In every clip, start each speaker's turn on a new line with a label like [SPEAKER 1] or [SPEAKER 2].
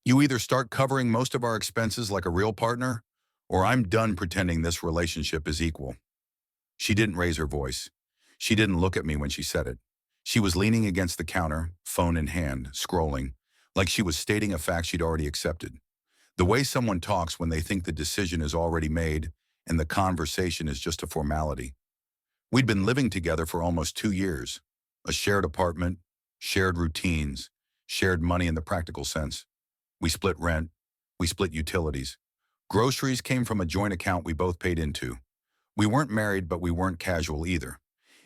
[SPEAKER 1] You either start covering most of our expenses like a real partner, or I'm done pretending this relationship is equal. She didn't raise her voice. She didn't look at me when she said it. She was leaning against the counter, phone in hand, scrolling, like she was stating a fact she'd already accepted. The way someone talks when they think the decision is already made and the conversation is just a formality. We'd been living together for almost 2 years. A shared apartment, shared routines, shared money in the practical sense. We split rent. We split utilities. Groceries came from a joint account we both paid into. We weren't married, but we weren't casual either.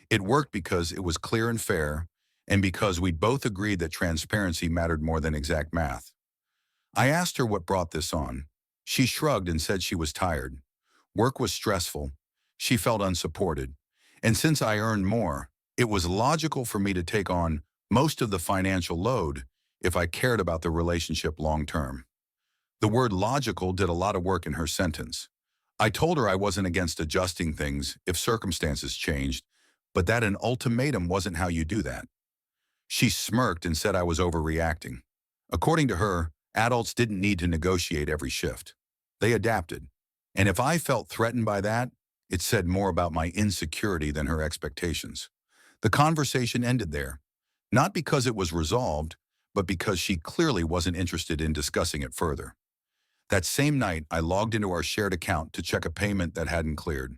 [SPEAKER 1] It worked because it was clear and fair, and because we'd both agreed that transparency mattered more than exact math. I asked her what brought this on. She shrugged and said she was tired. Work was stressful. She felt unsupported. And since I earned more, it was logical for me to take on most of the financial load if I cared about the relationship long term. The word logical did a lot of work in her sentence. I told her I wasn't against adjusting things if circumstances changed, but that an ultimatum wasn't how you do that. She smirked and said I was overreacting. According to her, adults didn't need to negotiate every shift. They adapted. And if I felt threatened by that, it said more about my insecurity than her expectations. The conversation ended there, not because it was resolved, but because she clearly wasn't interested in discussing it further. That same night, I logged into our shared account to check a payment that hadn't cleared.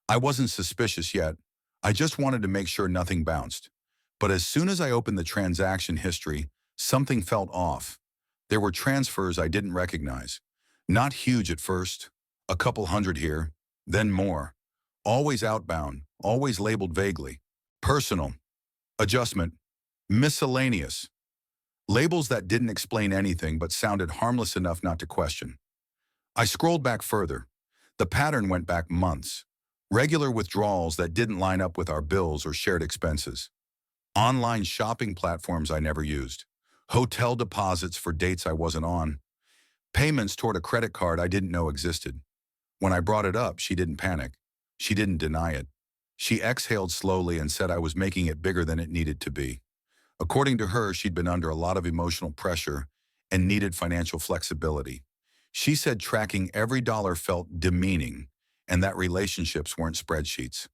[SPEAKER 1] I wasn't suspicious yet. I just wanted to make sure nothing bounced. But as soon as I opened the transaction history, something felt off. There were transfers I didn't recognize. Not huge at first, a couple hundred here, then more. Always outbound, always labeled vaguely. Personal, adjustment, miscellaneous. Labels that didn't explain anything but sounded harmless enough not to question. I scrolled back further. The pattern went back months. Regular withdrawals that didn't line up with our bills or shared expenses. Online shopping platforms I never used. Hotel deposits for dates I wasn't on. Payments toward a credit card I didn't know existed. When I brought it up, she didn't panic. She didn't deny it. She exhaled slowly and said I was making it bigger than it needed to be. According to her, she'd been under a lot of emotional pressure and needed financial flexibility. She said tracking every dollar felt demeaning and that relationships weren't spreadsheets.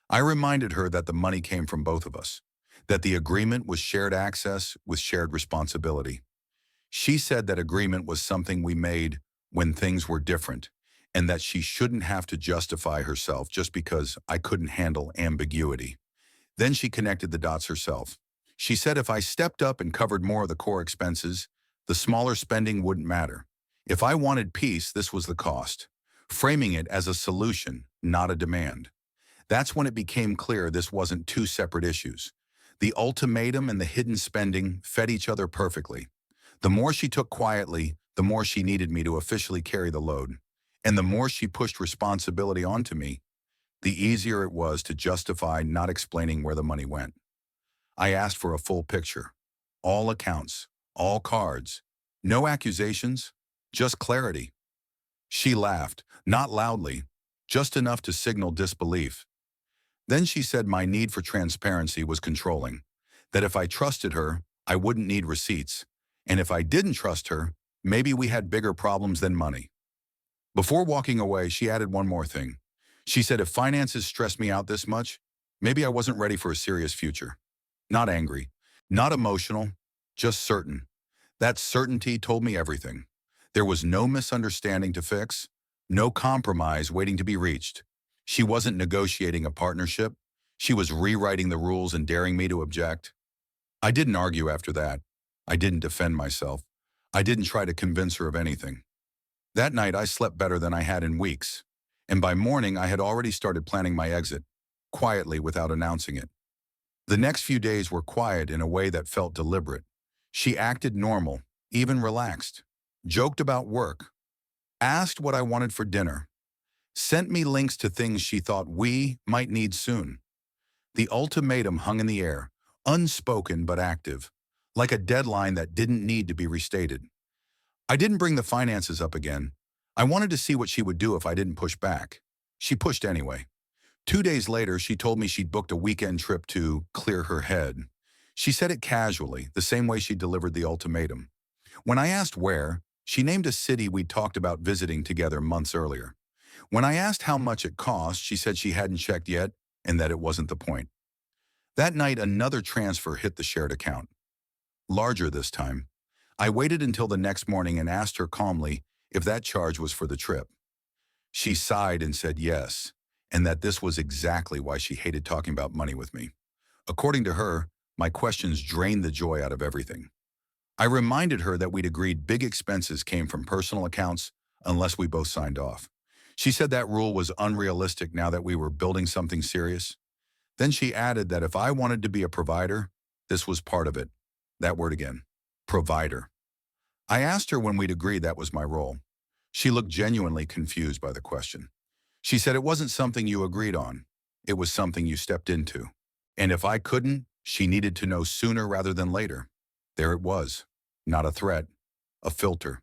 [SPEAKER 1] I reminded her that the money came from both of us, that the agreement was shared access with shared responsibility. She said that agreement was something we made when things were different, and that she shouldn't have to justify herself just because I couldn't handle ambiguity. Then she connected the dots herself. She said if I stepped up and covered more of the core expenses, the smaller spending wouldn't matter. If I wanted peace, this was the cost, framing it as a solution, not a demand. That's when it became clear this wasn't two separate issues. The ultimatum and the hidden spending fed each other perfectly. The more she took quietly, the more she needed me to officially carry the load. And the more she pushed responsibility onto me, the easier it was to justify not explaining where the money went. I asked for a full picture. All accounts, all cards. No accusations, just clarity. She laughed, not loudly, just enough to signal disbelief. Then she said my need for transparency was controlling, that if I trusted her, I wouldn't need receipts, and if I didn't trust her, maybe we had bigger problems than money. Before walking away, she added one more thing. She said if finances stressed me out this much, maybe I wasn't ready for a serious future. Not angry, not emotional, just certain. That certainty told me everything. There was no misunderstanding to fix, no compromise waiting to be reached. She wasn't negotiating a partnership. She was rewriting the rules and daring me to object. I didn't argue after that. I didn't defend myself. I didn't try to convince her of anything. That night, I slept better than I had in weeks. And by morning, I had already started planning my exit, quietly without announcing it. The next few days were quiet in a way that felt deliberate. She acted normal, even relaxed, joked about work, asked what I wanted for dinner, sent me links to things she thought we might need soon. The ultimatum hung in the air, unspoken but active, like a deadline that didn't need to be restated. I didn't bring the finances up again. I wanted to see what she would do if I didn't push back. She pushed anyway. 2 days later, she told me she'd booked a weekend trip to clear her head. She said it casually, the same way she delivered the ultimatum. When I asked where, she named a city we'd talked about visiting together months earlier. When I asked how much it cost, she said she hadn't checked yet and that it wasn't the point. That night, another transfer hit the shared account. Larger this time. I waited until the next morning and asked her calmly if that charge was for the trip. She sighed and said yes, and that this was exactly why she hated talking about money with me. According to her, my questions drained the joy out of everything. I reminded her that we'd agreed big expenses came from personal accounts unless we both signed off. She said that rule was unrealistic now that we were building something serious. Then she added that if I wanted to be a provider, this was part of it. That word again, provider. I asked her when we'd agreed that was my role. She looked genuinely confused by the question. She said it wasn't something you agreed on. It was something you stepped into. And if I couldn't, she needed to know sooner rather than later. There it was. Not a threat, a filter.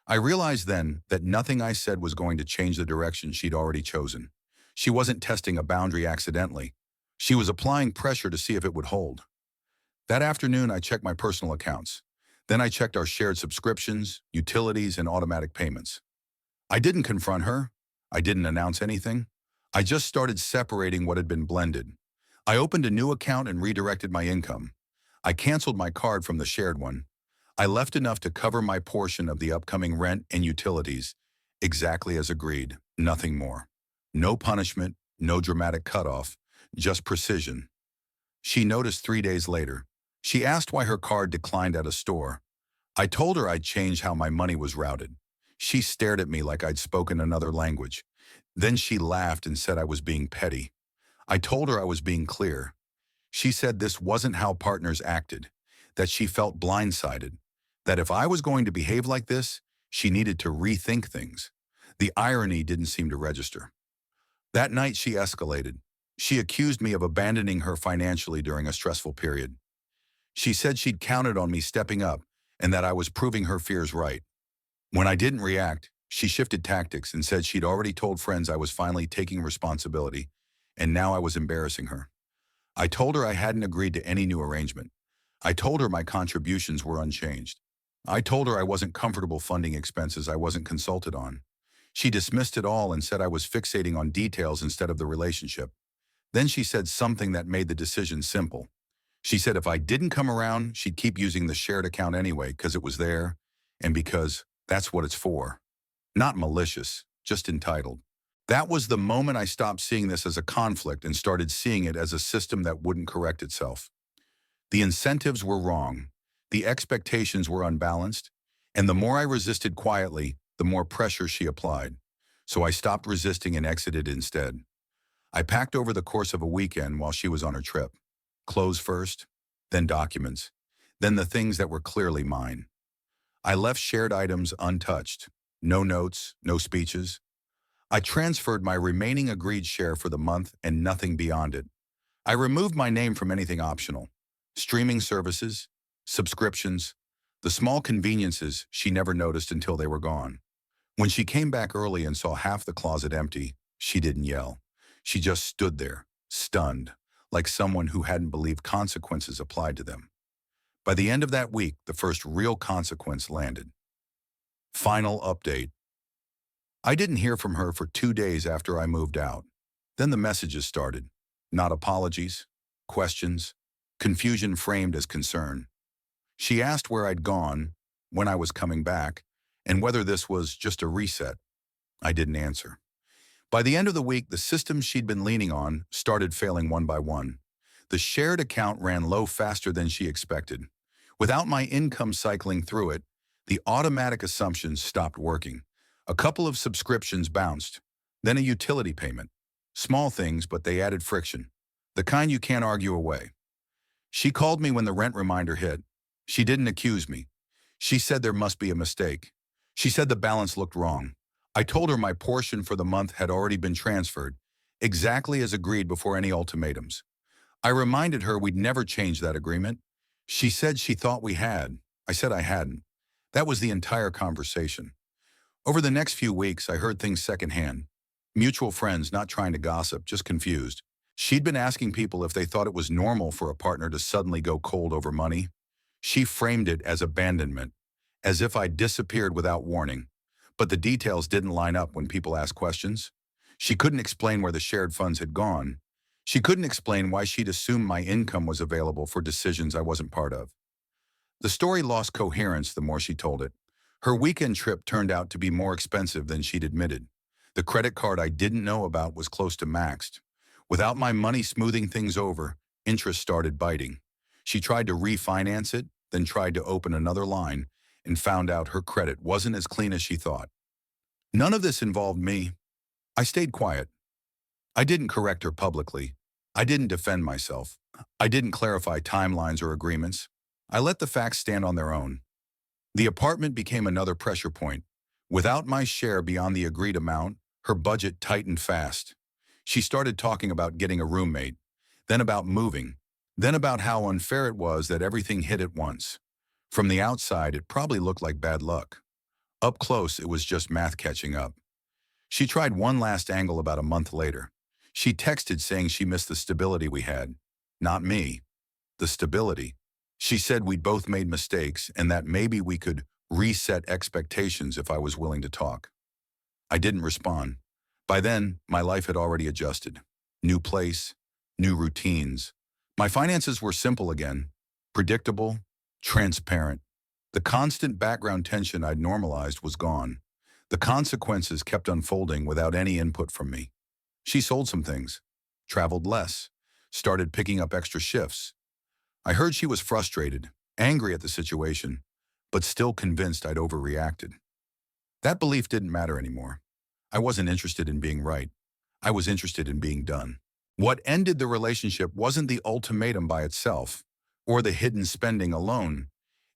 [SPEAKER 1] I realized then that nothing I said was going to change the direction she'd already chosen. She wasn't testing a boundary accidentally. She was applying pressure to see if it would hold. That afternoon, I checked my personal accounts. Then I checked our shared subscriptions, utilities, and automatic payments. I didn't confront her. I didn't announce anything. I just started separating what had been blended. I opened a new account and redirected my income. I canceled my card from the shared one. I left enough to cover my portion of the upcoming rent and utilities, exactly as agreed, nothing more. No punishment, no dramatic cutoff, just precision. She noticed 3 days later. She asked why her card declined at a store. I told her I'd changed how my money was routed. She stared at me like I'd spoken another language. Then she laughed and said I was being petty. I told her I was being clear. She said this wasn't how partners acted, that she felt blindsided, that if I was going to behave like this, she needed to rethink things. The irony didn't seem to register. That night she escalated. She accused me of abandoning her financially during a stressful period. She said she'd counted on me stepping up and that I was proving her fears right. When I didn't react, she shifted tactics and said she'd already told friends I was finally taking responsibility, and now I was embarrassing her. I told her I hadn't agreed to any new arrangement. I told her my contributions were unchanged. I told her I wasn't comfortable funding expenses I wasn't consulted on. She dismissed it all and said I was fixating on details instead of the relationship. Then she said something that made the decision simple. She said if I didn't come around, she'd keep using the shared account anyway because it was there and because that's what it's for. Not malicious, just entitled. That was the moment I stopped seeing this as a conflict and started seeing it as a system that wouldn't correct itself. The incentives were wrong, the expectations were unbalanced, and the more I resisted quietly, the more pressure she applied. So I stopped resisting and exited instead. I packed over the course of a weekend while she was on her trip. Clothes first, then documents, then the things that were clearly mine. I left shared items untouched. No notes, no speeches. I transferred my remaining agreed share for the month and nothing beyond it. I removed my name from anything optional. Streaming services, subscriptions, the small conveniences she never noticed until they were gone. When she came back early and saw half the closet empty, she didn't yell. She just stood there, stunned, like someone who hadn't believed consequences applied to them. By the end of that week, the first real consequence landed. Final update. I didn't hear from her for 2 days after I moved out. Then the messages started. Not apologies, questions, confusion framed as concern. She asked where I'd gone, when I was coming back, and whether this was just a reset. I didn't answer. By the end of the week, the systems she'd been leaning on started failing one by one. The shared account ran low faster than she expected. Without my income cycling through it, the automatic assumptions stopped working. A couple of subscriptions bounced, then a utility payment. Small things, but they added friction. The kind you can't argue away. She called me when the rent reminder hit. She didn't accuse me. She said there must be a mistake. She said the balance looked wrong. I told her my portion for the month had already been transferred, exactly as agreed before any ultimatums. I reminded her we'd never changed that agreement. She said she thought we had. I said I hadn't. That was the entire conversation. Over the next few weeks, I heard things secondhand. Mutual friends not trying to gossip, just confused. She'd been asking people if they thought it was normal for a partner to suddenly go cold over money. She framed it as abandonment, as if I'd disappeared without warning. But the details didn't line up when people asked questions. She couldn't explain where the shared funds had gone. She couldn't explain why she'd assumed my income was available for decisions I wasn't part of. The story lost coherence the more she told it. Her weekend trip turned out to be more expensive than she'd admitted. The credit card I didn't know about was close to maxed. Without my money smoothing things over, interest started biting. She tried to refinance it, then tried to open another line, and found out her credit wasn't as clean as she thought. None of this involved me. I stayed quiet. I didn't correct her publicly. I didn't defend myself. I didn't clarify timelines or agreements. I let the facts stand on their own. The apartment became another pressure point. Without my share beyond the agreed amount, her budget tightened fast. She started talking about getting a roommate, then about moving, then about how unfair it was that everything hit at once. From the outside, it probably looked like bad luck. Up close, it was just math catching up. She tried one last angle about a month later. She texted saying she missed the stability we had. Not me. The stability. She said we'd both made mistakes and that maybe we could reset expectations if I was willing to talk. I didn't respond. By then, my life had already adjusted. New place, new routines. My finances were simple again, predictable, transparent. The constant background tension I'd normalized was gone. The consequences kept unfolding without any input from me. She sold some things, traveled less, started picking up extra shifts. I heard she was frustrated, angry at the situation, but still convinced I'd overreacted. That belief didn't matter anymore. I wasn't interested in being right. I was interested in being done. What ended the relationship wasn't the ultimatum by itself, or the hidden spending alone.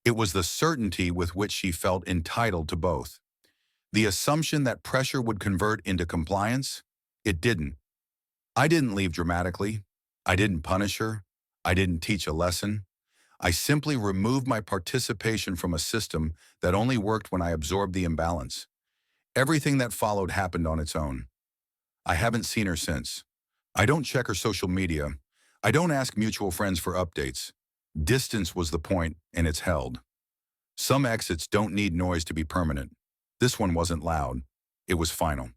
[SPEAKER 1] It was the certainty with which she felt entitled to both. The assumption that pressure would convert into compliance, it didn't. I didn't leave dramatically. I didn't punish her. I didn't teach a lesson. I simply removed my participation from a system that only worked when I absorbed the imbalance. Everything that followed happened on its own. I haven't seen her since. I don't check her social media. I don't ask mutual friends for updates. Distance was the point, and it's held. Some exits don't need noise to be permanent. This one wasn't loud. It was final.